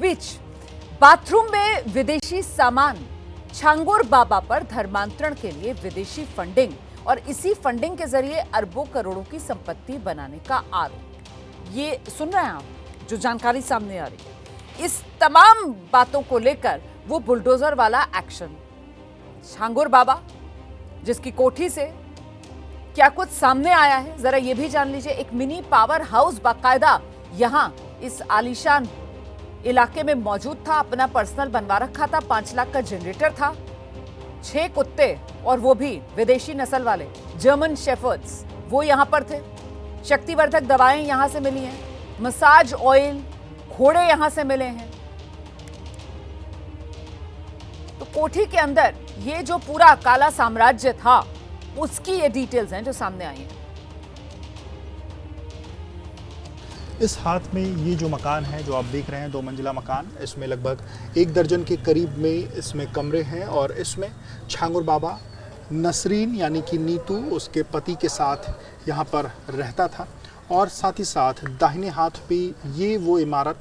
बीच bathroom में विदेशी सामान, छांगुर बाबा पर धर्मांतरण के लिए विदेशी फंडिंग और इसी फंडिंग के जरिए अरबों करोड़ों की संपत्ति बनाने का आरोप। ये सुन रहे हैं आप, जो जानकारी सामने आ रही है। इस तमाम बातों को लेकर वो बुलडोजर वाला एक्शन, छांगुर बाबा जिसकी कोठी से क्या कुछ सामने आया है, जरा ये भी जान लीजिए। एक मिनी पावर हाउस बाकायदा यहां इस आलीशान इलाके में मौजूद था, अपना पर्सनल बनवा रखा था, 5 लाख का जनरेटर था, 6 कुत्ते और वो भी विदेशी नस्ल वाले जर्मन शेफर्ड्स, वो यहां पर थे। शक्तिवर्धक दवाएं यहां से मिली हैं, मसाज ऑयल, घोड़े यहां से मिले हैं। तो कोठी के अंदर ये जो पूरा काला साम्राज्य था, उसकी ये डिटेल्स हैं जो सामने आई हैं। इस हाथ में ये जो मकान है जो आप देख रहे हैं, 2 मंजिला मकान, इसमें लगभग 1 दर्जन के करीब में इसमें कमरे हैं और इसमें छांगुर बाबा नसरीन यानी कि नीतू उसके पति के साथ यहाँ पर रहता था। और साथ ही साथ दाहिने हाथ पे ये वो इमारत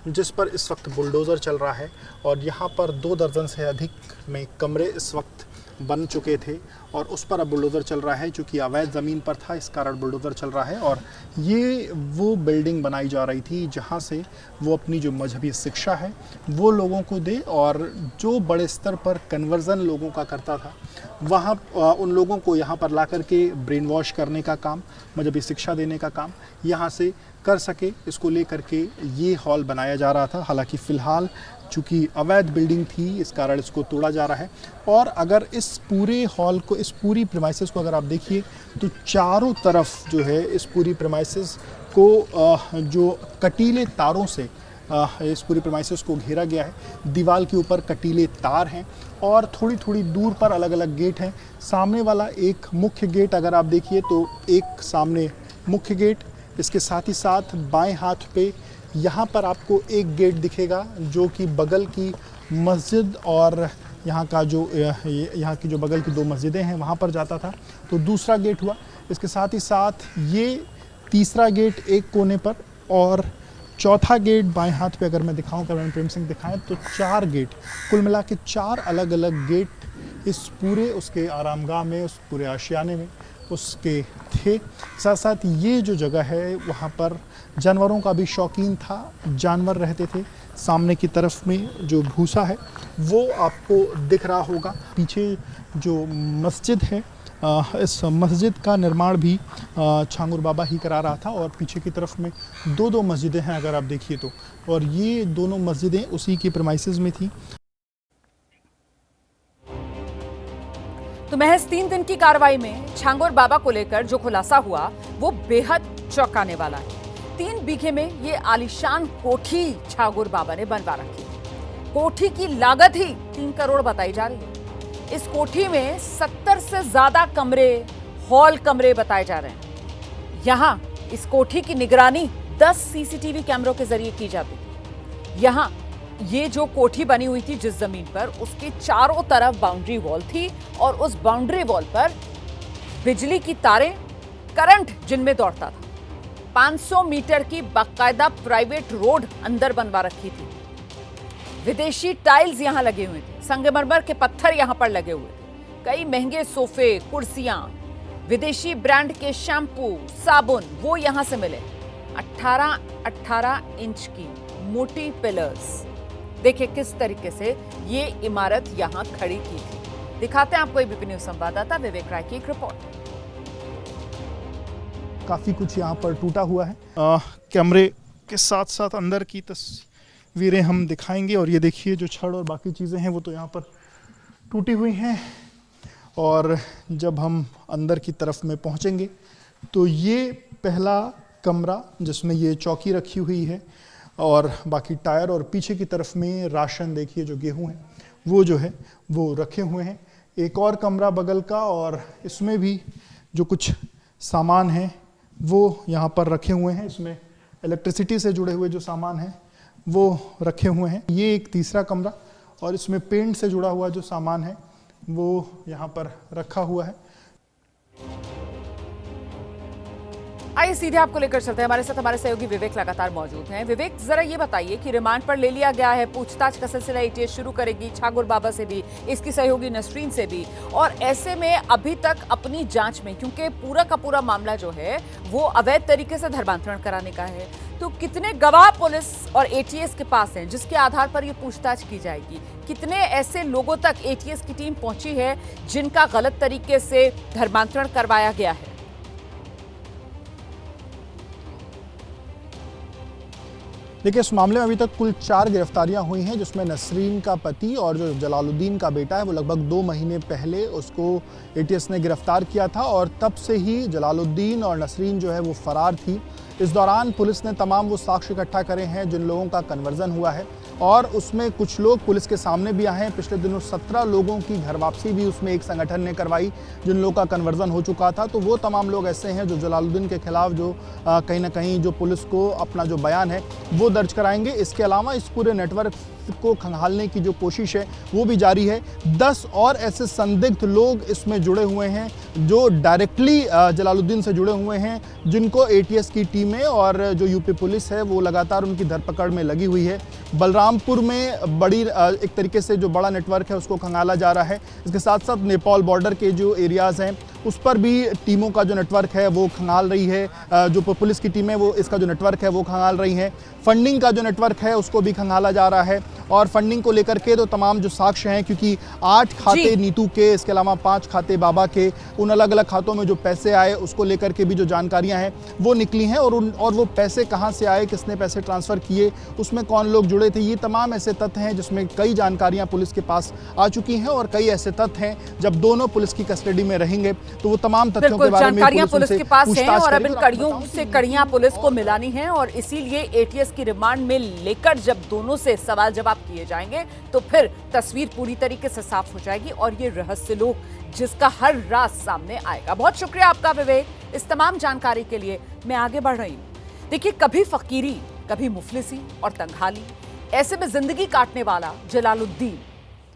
जिस पर इस वक्त बुलडोज़र चल रहा है और यहाँ पर 2 दर्जन से अधिक में कमरे इस वक्त बन चुके थे और उस पर अब बुलडोज़र चल रहा है। चूँकि अवैध ज़मीन पर था, इस कारण बुलडोज़र चल रहा है। और ये वो बिल्डिंग बनाई जा रही थी जहाँ से वो अपनी जो मजहबी शिक्षा है वो लोगों को दे और जो बड़े स्तर पर कन्वर्ज़न लोगों का करता था, वहाँ उन लोगों को यहाँ पर ला कर के ब्रेन वॉश करने का काम, मजहबी शिक्षा देने का काम यहाँ से कर सके, इसको लेकर के ये हॉल बनाया जा रहा था। हालांकि फ़िलहाल चूँकि अवैध बिल्डिंग थी, इस कारण इसको तोड़ा जा रहा है। और अगर इस पूरे हॉल को, इस पूरी प्रीमाइसेस को अगर आप देखिए तो चारों तरफ जो है इस पूरी प्रीमाइसेस को जो कटीले तारों से इस पूरी प्रीमाइसेस को घेरा गया है। दीवार के ऊपर कटीले तार हैं और थोड़ी थोड़ी दूर पर अलग अलग गेट हैं। सामने वाला एक मुख्य गेट अगर आप देखिए तो एक सामने मुख्य गेट, इसके साथ ही साथ बाएं हाथ पे यहाँ पर आपको एक गेट दिखेगा जो कि बगल की मस्जिद और यहाँ की जो बगल की 2 मस्जिदें हैं वहाँ पर जाता था, तो दूसरा गेट हुआ। इसके साथ ही साथ ये तीसरा गेट एक कोने पर और चौथा गेट बाएं हाथ पे अगर मैं दिखाऊं, कैमरामैन प्रेम सिंह दिखाएं, तो 4 गेट, कुल मिला के 4 अलग अलग गेट इस पूरे उसके आरामगाह में, उस पूरे आशियाने में उसके थे। साथ साथ ये जो जगह है वहाँ पर जानवरों का भी शौकीन था, जानवर रहते थे। सामने की तरफ में जो भूसा है वो आपको दिख रहा होगा। पीछे जो मस्जिद है, इस मस्जिद का निर्माण भी छांगुर बाबा ही करा रहा था और पीछे की तरफ में 2 मस्जिदें हैं अगर आप देखिए तो, और ये दोनों मस्जिदें उसी की प्रीमाइसेस में थी। तो महज 3 दिन की कार्रवाई में छांगुर बाबा को लेकर जो खुलासा हुआ वो बेहद चौंकाने वाला है। 3 बीघे में ये आलीशान कोठी छांगुर बाबा ने बनवा रखी है। कोठी की लागत ही 3 करोड़ बताई जा रही है। इस कोठी में 70 से ज्यादा कमरे, हॉल कमरे बताए जा रहे हैं। यहां इस कोठी की निगरानी 10 सीसीटीवी कैमरों के जरिए की जाती थी। यहां ये जो कोठी बनी हुई थी जिस जमीन पर, उसके चारों तरफ बाउंड्री वॉल थी और उस बाउंड्री वॉल पर बिजली की तारें, करंट जिनमें दौड़ता था। 500 मीटर की बाकायदा प्राइवेट रोड अंदर बनवा रखी थी। विदेशी टाइल्स यहां लगे हुए थे, संगमरमर के पत्थर यहां पर लगे हुए थे। कई महंगे सोफे, कुर्सियां, विदेशी ब्रांड के शैम्पू, साबुन वो यहां से मिले। 18 इंच की मोटी पिलर्स, देखिए किस तरीके से ये इमारत यहां खड़ी की थी। दिखाते हैं आपको एबीपी न्यूज संवाददाता विवेक राय की एक रिपोर्ट। काफ़ी कुछ यहाँ पर टूटा हुआ है। कैमरे के साथ साथ अंदर की तस्वीरें हम दिखाएंगे और ये देखिए जो छड़ और बाकी चीज़ें हैं वो तो यहाँ पर टूटी हुई हैं। और जब हम अंदर की तरफ में पहुँचेंगे तो ये पहला कमरा जिसमें ये चौकी रखी हुई है और बाकी टायर, और पीछे की तरफ में राशन, देखिए जो गेहूं है वो जो है वो रखे हुए हैं। एक और कमरा बगल का और इसमें भी जो कुछ सामान है वो यहाँ पर रखे हुए हैं। इसमें इलेक्ट्रिसिटी से जुड़े हुए जो सामान हैं वो रखे हुए हैं। ये एक तीसरा कमरा और इसमें पेंट से जुड़ा हुआ जो सामान है वो यहाँ पर रखा हुआ है। आइए सीधे आपको लेकर चलते हैं। हमारे साथ हमारे सहयोगी विवेक लगातार मौजूद हैं। विवेक, जरा ये बताइए कि रिमांड पर ले लिया गया है, पूछताछ का सिलसिला एटीएस शुरू करेगी छागुर बाबा से भी, इसकी सहयोगी नसरीन से भी, और ऐसे में अभी तक अपनी जांच में, क्योंकि पूरा का पूरा मामला जो है वो अवैध तरीके से धर्मांतरण कराने का है, तो कितने गवाह पुलिस और एटीएस के पास हैं जिसके आधार पर ये पूछताछ की जाएगी? कितने ऐसे लोगों तक एटीएस की टीम पहुंची है जिनका गलत तरीके से धर्मांतरण करवाया गया है? देखिए, इस मामले में अभी तक कुल 4 गिरफ्तारियां हुई हैं, जिसमें नसरीन का पति और जो जलालुद्दीन का बेटा है वो लगभग 2 महीने पहले उसको एटीएस ने गिरफ्तार किया था और तब से ही जलालुद्दीन और नसरीन जो है वो फरार थी। इस दौरान पुलिस ने तमाम वो साक्ष्य इकट्ठा करे हैं जिन लोगों का कन्वर्जन हुआ है और उसमें कुछ लोग पुलिस के सामने भी आए हैं। पिछले दिनों 17 लोगों की घर वापसी भी उसमें एक संगठन ने करवाई जिन लोगों का कन्वर्जन हो चुका था। तो वो तमाम लोग ऐसे हैं जो जलालुद्दीन के खिलाफ जो कहीं ना कहीं जो पुलिस को अपना जो बयान है वो दर्ज कराएंगे। इसके अलावा इस पूरे नेटवर्क को खंगालने की जो कोशिश है वो भी जारी है। 10 और ऐसे संदिग्ध लोग इसमें जुड़े हुए हैं जो डायरेक्टली जलालुद्दीन से जुड़े हुए हैं, जिनको एटीएस की टीमें और जो यूपी पुलिस है वो लगातार उनकी धरपकड़ में लगी हुई है। बलरामपुर में बड़ी एक तरीके से जो बड़ा नेटवर्क है उसको खंगाला जा रहा है। इसके साथ साथ नेपाल बॉर्डर के जो एरियाज़ हैं उस पर भी टीमों का जो नेटवर्क है वो खंगाल रही है। जो पुलिस की टीमें वो इसका जो नेटवर्क है वो खंगाल रही हैं। फंडिंग का जो नेटवर्क है उसको भी खंगाला जा रहा है और फंडिंग को लेकर के तो तमाम जो साक्ष्य हैं, क्योंकि 8 खाते नीतू के, इसके अलावा 5 खाते बाबा के, उन अलग अलग खातों में जो पैसे आए उसको लेकर के भी जो जानकारियां हैं वो निकली हैं और वो पैसे कहां से आए, किसने पैसे ट्रांसफ़र किए, उसमें कौन लोग जुड़े थे, ये तमाम ऐसे तथ्य हैं जिसमें कई जानकारियां पुलिस के पास आ चुकी हैं और कई ऐसे तथ्य हैं जब दोनों पुलिस की कस्टडी में रहेंगे तो वो तमाम तथ्यों के बारे में जानकारियां पुलिस के पास हैं और अब इन कड़ियों से कड़ियां पुलिस को मिलानी हैं और इसीलिए एटीएस की रिमांड में लेकर जब दोनों से सवाल जवाब किए जाएंगे तो फिर तस्वीर पूरी तरीके से साफ हो जाएगी और ये रहस्य लोग जिसका हर राज सामने आएगा। बहुत शुक्रिया आपका विवेक, इस तमाम जानकारी के लिए। मैं आगे बढ़ रही हूं। देखिए, कभी फकीरी, कभी मुफलिसी और तंगहाली, ऐसे में जिंदगी काटने वाला जलालुद्दीन,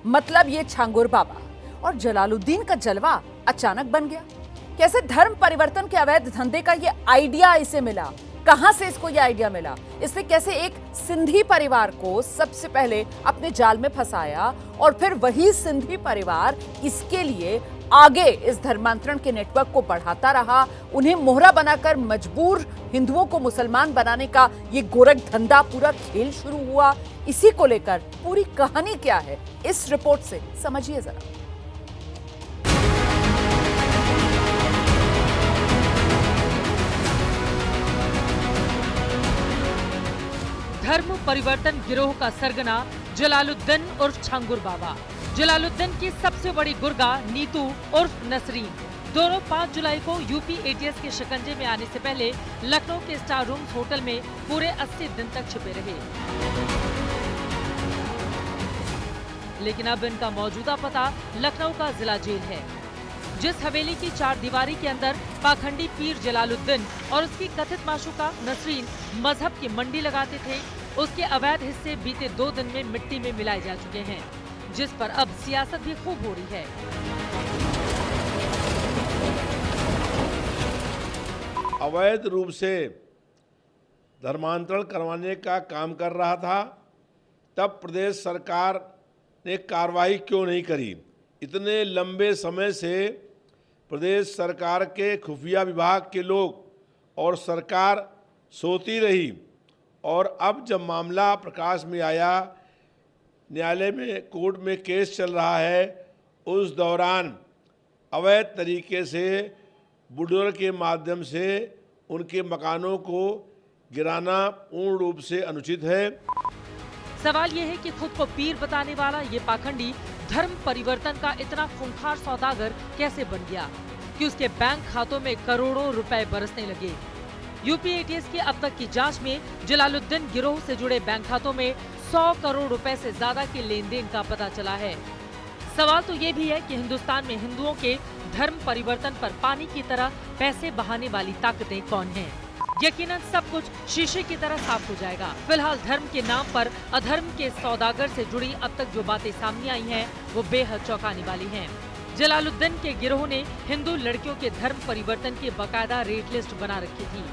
मतलब ये छांगुर बाबा, और जलालुद्दीन का जलवा अचानक बन गया। कैसे धर्म परिवर्तन के अवैध धंधे का ये आइडिया इसे मिला, कहां से इसको ये आइडिया मिला, इसने कैसे एक सिंधी परिवार को सबसे पहले अपने जाल में फंसाया और फिर वही सिंधी परिवार इसके लिए आगे इस धर्मांतरण के नेटवर्क को बढ़ाता रहा, उन्हें मोहरा बनाकर मजबूर हिंदुओं को मुसलमान बनाने का ये गोरख धंधा पूरा खेल शुरू हुआ। इसी को लेकर पूरी कहानी क्या है, इस रिपोर्ट से समझिए जरा। धर्म परिवर्तन गिरोह का सरगना जलालुद्दीन उर्फ छांगुर बाबा। जलालुद्दीन की सबसे बड़ी गुर्गा नीतू उर्फ नसरीन, दोनों 5 जुलाई को यूपी एटीएस के शिकंजे में आने से पहले लखनऊ के स्टार रूम्स होटल में पूरे 80 दिन तक छिपे रहे। लेकिन अब इनका मौजूदा पता लखनऊ का जिला जेल है। जिस हवेली की 4 दीवारी के अंदर पाखंडी पीर जलालुद्दीन और उसकी कथित माशूका नसरीन मजहब की मंडी लगाते थे, उसके अवैध हिस्से बीते 2 दिन में मिट्टी में मिलाए जा चुके हैं, जिस पर अब सियासत भी खूब हो रही है। अवैध रूप से धर्मांतरण करवाने का काम कर रहा था, तब प्रदेश सरकार ने कार्रवाई क्यों नहीं करी? इतने लंबे समय से प्रदेश सरकार के खुफिया विभाग के लोग और सरकार सोती रही और अब जब मामला प्रकाश में आया, न्यायालय में कोर्ट में केस चल रहा है, उस दौरान अवैध तरीके से बुलडोजर के माध्यम से उनके मकानों को गिराना पूर्ण रूप से अनुचित है। सवाल ये है कि खुद को पीर बताने वाला ये पाखंडी धर्म परिवर्तन का इतना खूंखार सौदागर कैसे बन गया कि उसके बैंक खातों में करोड़ों रुपए बरसने लगे। यूपी एटीएस की अब तक की जांच में जलालुद्दीन गिरोह से जुड़े बैंक खातों में 100 करोड़ रुपए से ज्यादा के लेन देन का पता चला है। सवाल तो ये भी है कि हिंदुस्तान में हिंदुओं के धर्म परिवर्तन पर पानी की तरह पैसे बहाने वाली ताकतें कौन हैं? यकीनन सब कुछ शीशे की तरह साफ हो जाएगा। फिलहाल धर्म के नाम पर अधर्म के सौदागर से जुड़ी अब तक जो बातें सामने आई हैं, वो बेहद चौंकाने वाली हैं। जलालुद्दीन के गिरोह ने हिंदू लड़कियों के धर्म परिवर्तन की बाकायदा रेट लिस्ट बना रखी थी।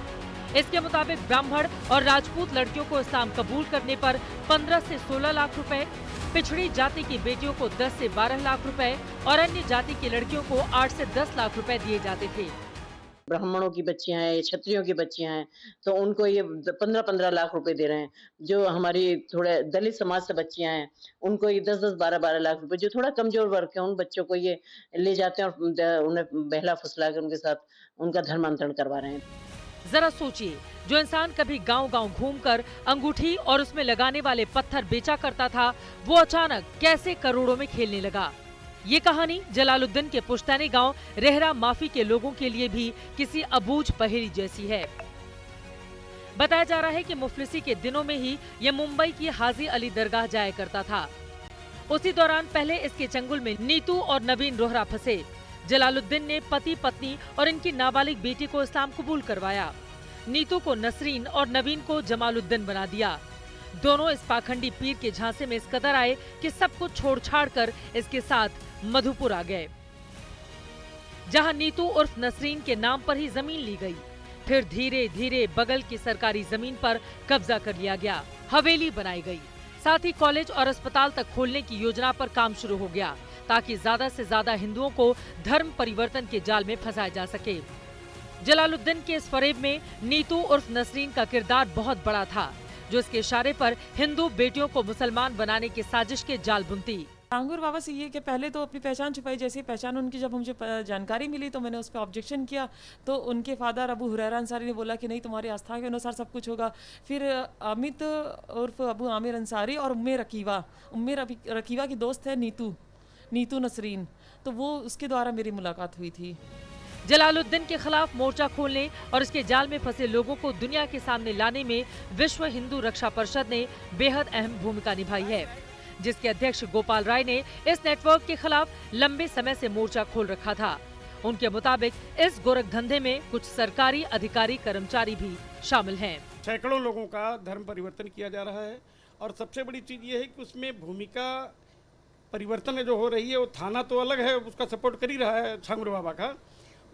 इसके मुताबिक ब्राह्मण और राजपूत लड़कियों को इस्लाम कबूल करने पर 15 से 16 लाख रुपए, पिछड़ी जाति की बेटियों को 10 से 12 लाख रुपए और अन्य जाति की लड़कियों को 8 से 10 लाख रुपए दिए जाते थे। ब्राह्मणों की बच्चियां हैं, क्षत्रियों की बच्चियां हैं, तो उनको ये 15-15 लाख रुपए दे रहे हैं। जो हमारी थोड़े दलित समाज से बच्चियां हैं, उनको ये 10-10, 12-12 लाख रुपए, जो थोड़ा कमजोर वर्ग के उन बच्चों को ये ले जाते हैं और उन्हें बहला फुसला कर उनके साथ उनका धर्मांतरण करवा रहे हैं। जरा सोचिए, जो इंसान कभी गांव-गांव घूमकर अंगूठी और उसमें लगाने वाले पत्थर बेचा करता था, वो अचानक कैसे करोड़ों में खेलने लगा। ये कहानी जलालुद्दीन के पुश्तैनी गांव रेहरा माफी के लोगों के लिए भी किसी अबूझ पहेली जैसी है। बताया जा रहा है कि मुफलिसी के दिनों में ही ये मुंबई की हाजी अली दरगाह जाया करता था। उसी दौरान पहले इसके चंगुल में नीतू और नवीन रोहरा फंसे। जलालुद्दीन ने पति पत्नी और इनकी नाबालिग बेटी को इस्लाम कबूल करवाया। नीतू को नसरीन और नवीन को जमालुद्दीन बना दिया। दोनों इस पाखंडी पीर के झांसे में इस कदर आए कि सब कुछ छोड़ छाड़ कर इसके साथ मधुपुर आ गए, जहां नीतू उर्फ नसरीन के नाम पर ही जमीन ली गई। फिर धीरे धीरे बगल की सरकारी जमीन पर कब्जा कर लिया गया, हवेली बनाई गई। साथ ही कॉलेज और अस्पताल तक खोलने की योजना पर काम शुरू हो गया, ताकि ज्यादा से ज्यादा हिंदुओं को धर्म परिवर्तन के जाल में फंसाया जा सके। जलालुद्दीन के इस फरेब में नीतू उर्फ नसरीन का किरदार बहुत बड़ा था, जो इसके इशारे पर हिंदू बेटियों को मुसलमान बनाने की साजिश के जाल बुनती। छांगुर बाबा से ये कि पहले तो अपनी पहचान छुपाई, जैसी पहचान उनकी जब मुझे जानकारी मिली तो मैंने उस पर ऑब्जेक्शन किया। तो उनके फादर अबू हुरैरा अंसारी ने बोला कि नहीं, तुम्हारी आस्था के अनुसार सब कुछ होगा। फिर अमित उर्फ अबू आमिर अंसारी और उम्मे रकीवा की दोस्त है नीतू नसरीन, तो वो उसके द्वारा मेरी मुलाकात हुई थी। जलालुद्दीन के खिलाफ मोर्चा खोलने और इसके जाल में फंसे लोगों को दुनिया के सामने लाने में विश्व हिंदू रक्षा परिषद ने बेहद अहम भूमिका निभाई है, जिसके अध्यक्ष गोपाल राय ने इस नेटवर्क के खिलाफ लंबे समय से मोर्चा खोल रखा था। उनके मुताबिक इस गोरख धंधे में कुछ सरकारी अधिकारी कर्मचारी भी शामिल हैं। सैकड़ों लोगों का धर्म परिवर्तन किया जा रहा है और सबसे बड़ी चीज ये है कि उसमें भूमिका परिवर्तन जो हो रही है, वो थाना तो अलग है, उसका सपोर्ट कर ही रहा है छांगुर बाबा का।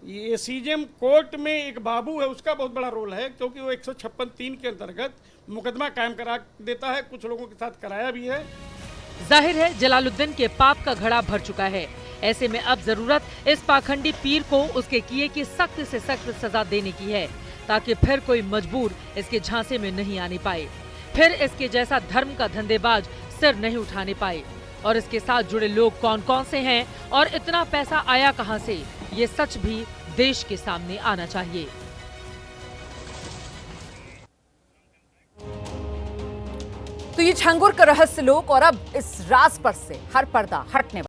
ये सीजेएम कोर्ट में एक बाबू है, उसका बहुत बड़ा रोल है, क्योंकि वो 156(3) के अंतर्गत मुकदमा कायम करा देता है, कुछ लोगों के साथ कराया भी है। जाहिर है जलालुद्दीन के पाप का घड़ा भर चुका है। ऐसे में अब जरूरत इस पाखंडी पीर को उसके किए की सख्त से सख्त सजा देने की है, ताकि फिर कोई मजबूर इसके झांसे में नहीं आने पाए, फिर इसके जैसा धर्म का धंधेबाज सिर नहीं उठाने पाए। और इसके साथ जुड़े लोग कौन कौन से हैं और इतना पैसा आया कहां से, ये सच भी देश के सामने आना चाहिए। तो ये छांगुर का रहस्य लोक, और अब इस राज पर से हर पर्दा हटने